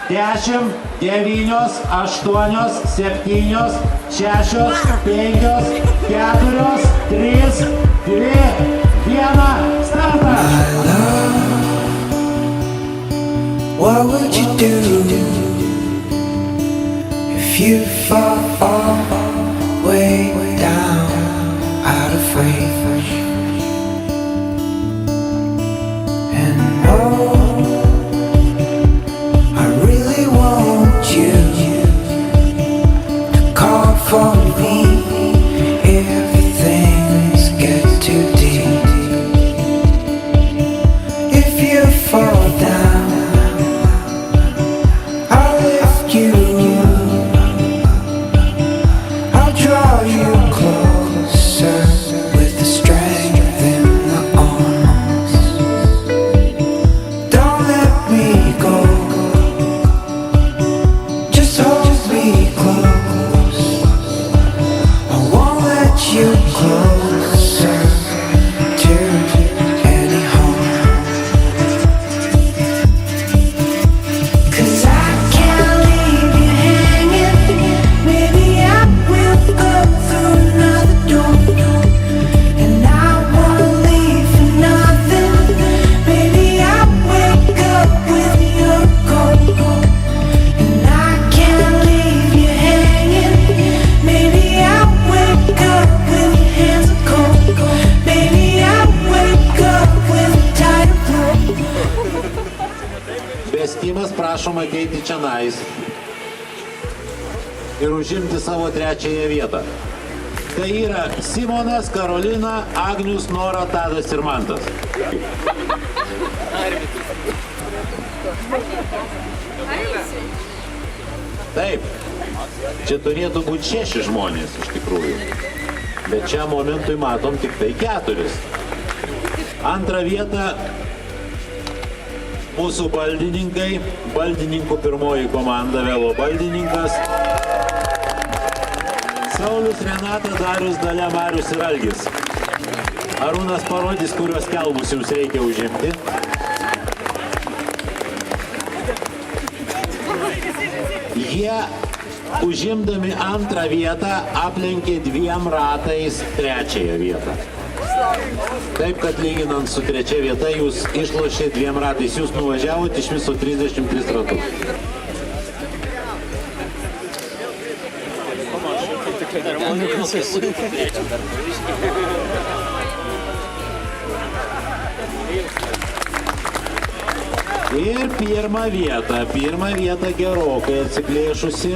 10, 9, 8, 7, 6, 5, 4, 3, 2, 1, startas! What would you do if you fall way down out of reach? And oh, I really want you to call for me if things get too deep. If you fall down, I'll lift you, I'll draw you closer with the strength in the arms. Don't let me go, just hold me close. I won't let you closer to any home. 'Cause I can't leave you hanging. Maybe I will go through another door, and I won't leave for nothing. Maybe I'll wake up with your cold, and I can't leave you hanging. Maybe I'll wake up with your hands cold. Maybe I'll wake up with a tighter grip. Bestimas prašom ateiti čionais ir užimti savo trečiąją vietą. Tai yra Simonas, Karolina, Agnius, Nora, Tadas ir Mantas. Taip, čia turėtų būti 6 žmonės iš tikrųjų, bet čia momentui matom tik tai 4. Antrą vietą mūsų baldininkai, baldininkų pirmoji komanda, vėlo baldininkas, Saulius, Renata, Darius, Dalia, Marius ir Algis. Arūnas parodys, kurios kelmus jums reikia užimti. Jie, užimdami antrą vietą, aplenkė 2 ratais trečiąją vietą. Taip, kad lyginant su trečia vieta, jūs išlošė 2 ratais, jūs nuvažiavote iš viso 33 ratus. Ir pirmą vietą gerokai atsiplėšusi,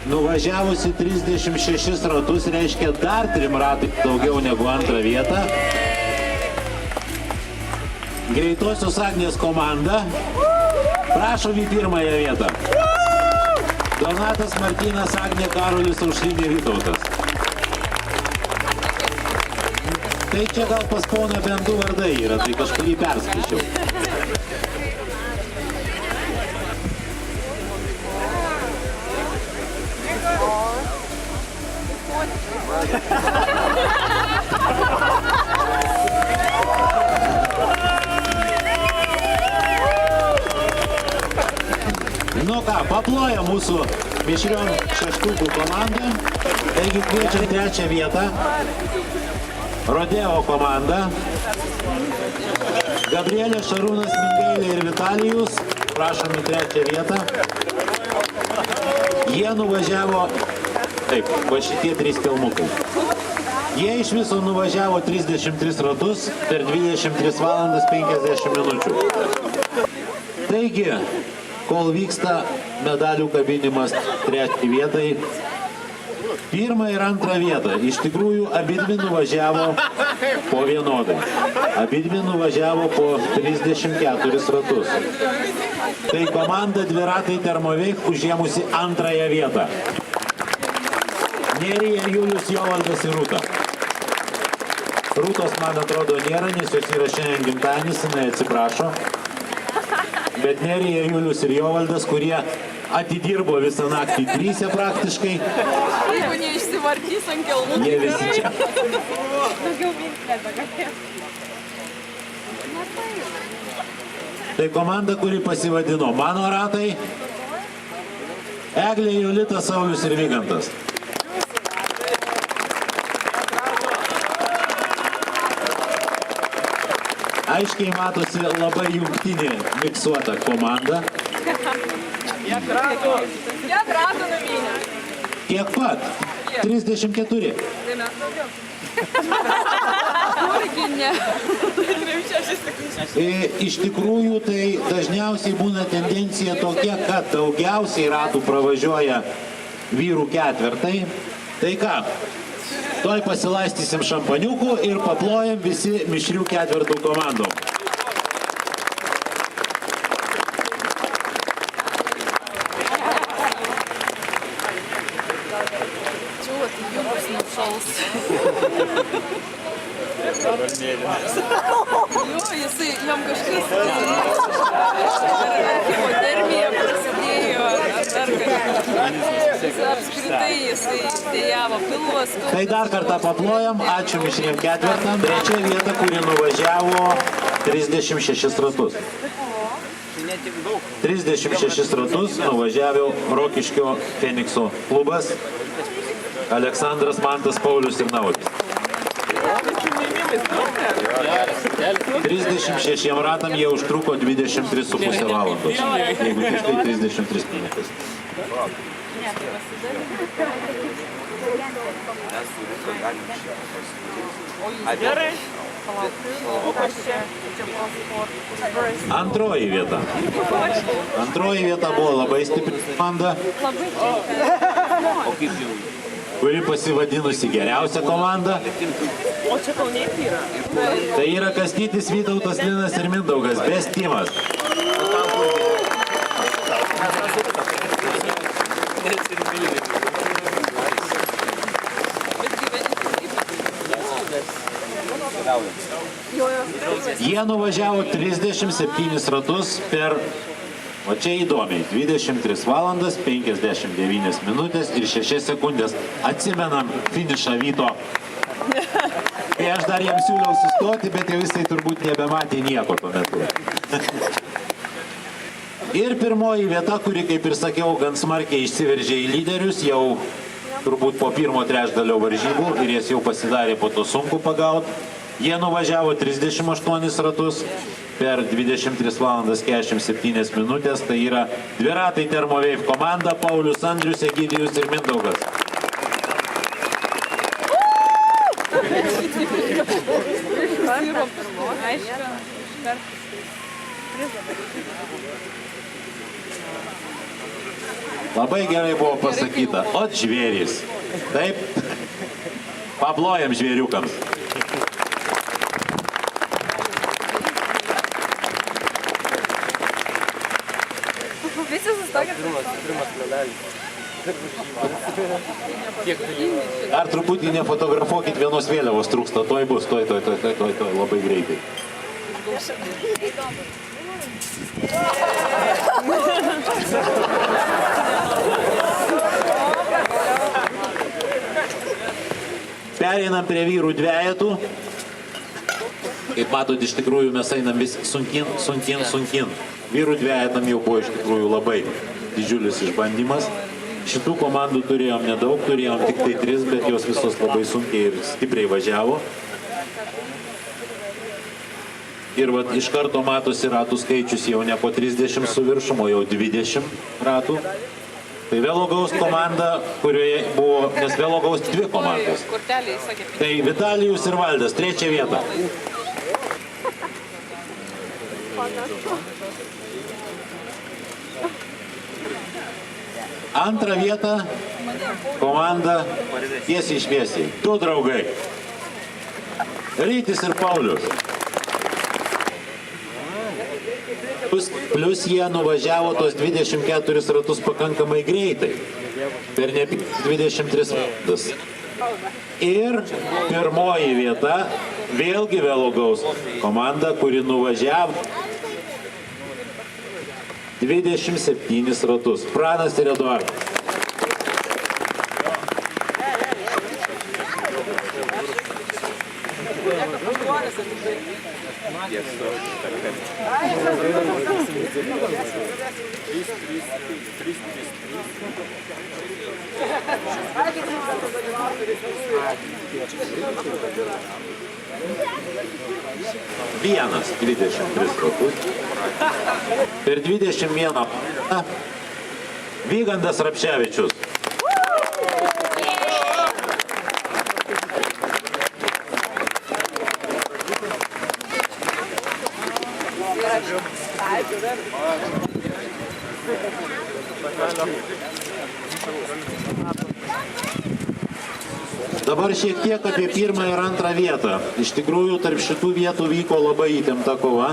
nuvažiavusi 36 ratus, reiškia dar 3 ratai daugiau negu antrą vietą. Greitosios Agnės komanda, prašom į pirmąją vietą. Donatas, Martynas, Agnė, Karolis, Aušrinė, Vytautas. Tai čia gal pas poną bent 2 vardai yra, tai kažkurį perskaičiau. Nu ką, paploja mūsų mišriom šeštukų komandom. Taigi kviečiam trečią vietą. Rodeo komanda. Gabrielė, Šarūnas, Mingailė ir Vitalijus. Prašom į trečią vietą. Jie nuvažiavo, taip, va šitie 3 kelmukai. Jie iš viso nuvažiavo 33 ratus per 23 valandas 50 minučių. Taigi, kol vyksta medalių kabinimas trečiai vietai, 1 ir 2 vietą. Iš tikrųjų, abidvi nuvažiavo po vienodai. Abidvi nuvažiavo po 34 ratus. Tai komanda Dviratai Termoveik užėmusi 2 vietą. Nerija, Julius, Jovaldas ir Rūta. Rūtos, man atrodo, nėra, nes jos yra šiandien gimtadienis, jinai atsiprašo. Bet Nerija, Julius ir Jovaldas, kurie atidirbo visą naktį 3 praktiškai. Jeigu neišsivartys ant kelmų, jie visi čia. daugiau minklė, Tai komanda, kuri pasivadino Mano ratai. Eglė, Jolita, Saulius ir Vygantas. Aiškiai matosi labai jungtinė miksuota komanda. Kiek ratų numynė? Tiek pat. 34. Tai mes daugiau. Kurgi ne? Iš tikrųjų, tai dažniausiai būna tendencija tokia, kad daugiausiai ratų pravažiuoja vyrų ketvertai. Tai ką, tuoj pasilaistysim šampaniukų ir paplojam visi mišrių ketvertų komandom. Jo, jisai, jam kažkas hipotermija prasidėjo, ar dar kažkas. Apskritai jisai dėjavo pilvas. Tai dar kartą paplojam, ačiū mišriem ketvertam. Trečia vieta, kuri nuvažiavo 36 ratus. 36 ratus nuvažiavo Rokiškio Fenikso klubas. Aleksandras, Mantas, Paulius ir Naudis. 36 ratam jie užtruko 23,5 valandos. Jeigu tiksliai 33 minutės. Antroji vieta. Antroji vieta buvo labai stipri komanda, kuri pasivadinusi geriausia komanda. Tai yra Kastytis, Vytautas, Linas ir Mindaugas, best teamas. Jie nuvažiavo 37 ratus per, o čia įdomiai, 23 valandas, 59 minutės ir 6 sekundės. Atsimenam finišą Vyto. Tai aš dar jam siūliau sustoti, bet jau jisai turbūt nebematė nieko tuo metu. Ir pirmoji vieta, kuri, kaip ir sakiau, gan smarkiai išsiveržė į lyderius, jau turbūt po pirmo trečdalio varžybų ir jas jau pasidarė po to sunku pagauti. Jie nuvažiavo 38 ratus per 23 valandas 47 minutės. Tai yra dviratai Thermovave komanda, Paulius, Andrius, Egidijus ir Mindaugas. Labai gerai buvo pasakyta. O žvėrys. Taip. Paplojam žvėriukams. Visi sustokė. Dar truputį nefotografuokit, vienos vėliavos trūksta. Toj bus, toj, labai greitai. Pereinam prie vyrų dvejetų. Kaip matot, iš tikrųjų mes einam vis sunkin. Vyrų dvejetam jau buvo iš tikrųjų labai didžiulis išbandymas. Šitų komandų turėjom nedaug, turėjom tik tai 3, bet jos visos labai sunkiai ir stipriai važiavo. Ir vat, iš karto matosi ratų skaičius jau ne po 30 su viršum, o jau 20 ratų. Tai Velogaus komanda, kurioje buvo, nes Velogaus 2 komandos. Tai Vitalijus ir Valdas, 3 vieta. Antrą vietą komanda tiesiai šviesiai. 2 draugai. Rytis ir Paulius. Plus jie nuvažiavo tos 24 ratus pakankamai greitai. Per ne 23 valandas. Ir pirmoji vieta vėlgi Velogaus komanda, kuri nuvažiavo 27 ratus. Pranas ir Eduardas. Vienas 23 ratus. Per 21 Vygandas Rapševičius. Dabar šiek tiek apie pirmą ir antrą vietą. Iš tikrųjų, tarp šitų vietų vyko labai įtempta kova.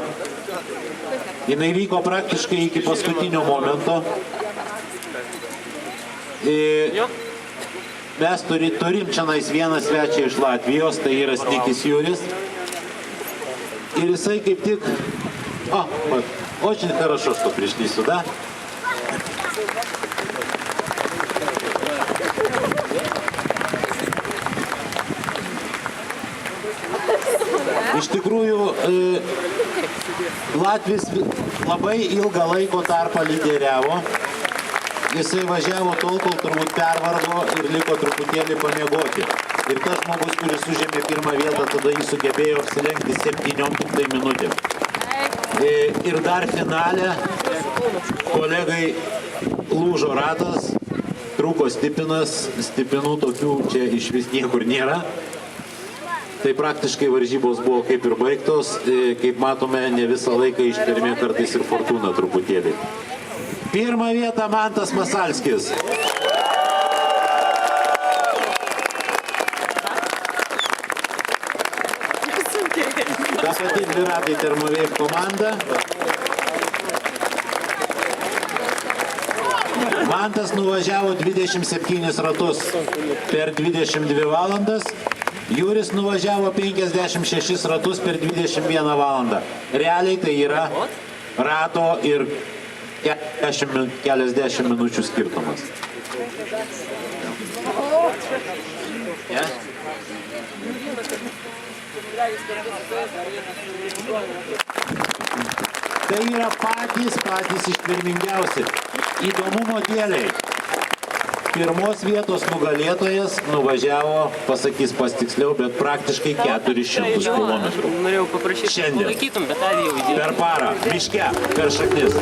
Jinai vyko praktiškai iki paskutinio momento. Mes turim čionais vieną svečią iš Latvijos, tai yra Snikis Juris. Ir jisai kaip tik... Очень хорошо, что пришли сюда. Iš tikrųjų, Latvis labai ilgą laiko tarpą lyderiavo. Jisai važiavo tol, kol turbūt pervargo ir liko truputėlį pamiegoti. Ir tas žmogus, kuris užėmė pirmą vietą, tada jis sugebėjo apsilenkti 7 minutėm. Ir dar finale kolegai lūžo ratas, trūko stipinas, stipinų tokių čia iš vis niekur nėra. Tai praktiškai varžybos buvo kaip ir baigtos, kaip matome, ne visą laiką ištvermė kartais ir fortūna truputėlį. Pirmą vietą Mantas Masalskis. Ta pati dviratė Termovėj komanda. Mantas nuvažiavo 27 ratus per 22 valandas. Juris nuvažiavo 56 ratus per 21 valandą. Realiai tai yra rato ir keliasdešimt minučių skirtumas. Tai yra patys ištvermingiausi. Įdomumo dėliai. Pirmos vietos nugalėtojas nuvažiavo, pasakys pastiksliau, bet praktiškai 400 kilometrų. Norėjau paprašyti, šiandien palaikytum, bet avį jau įdėjau. per parą, miške, per šaknis.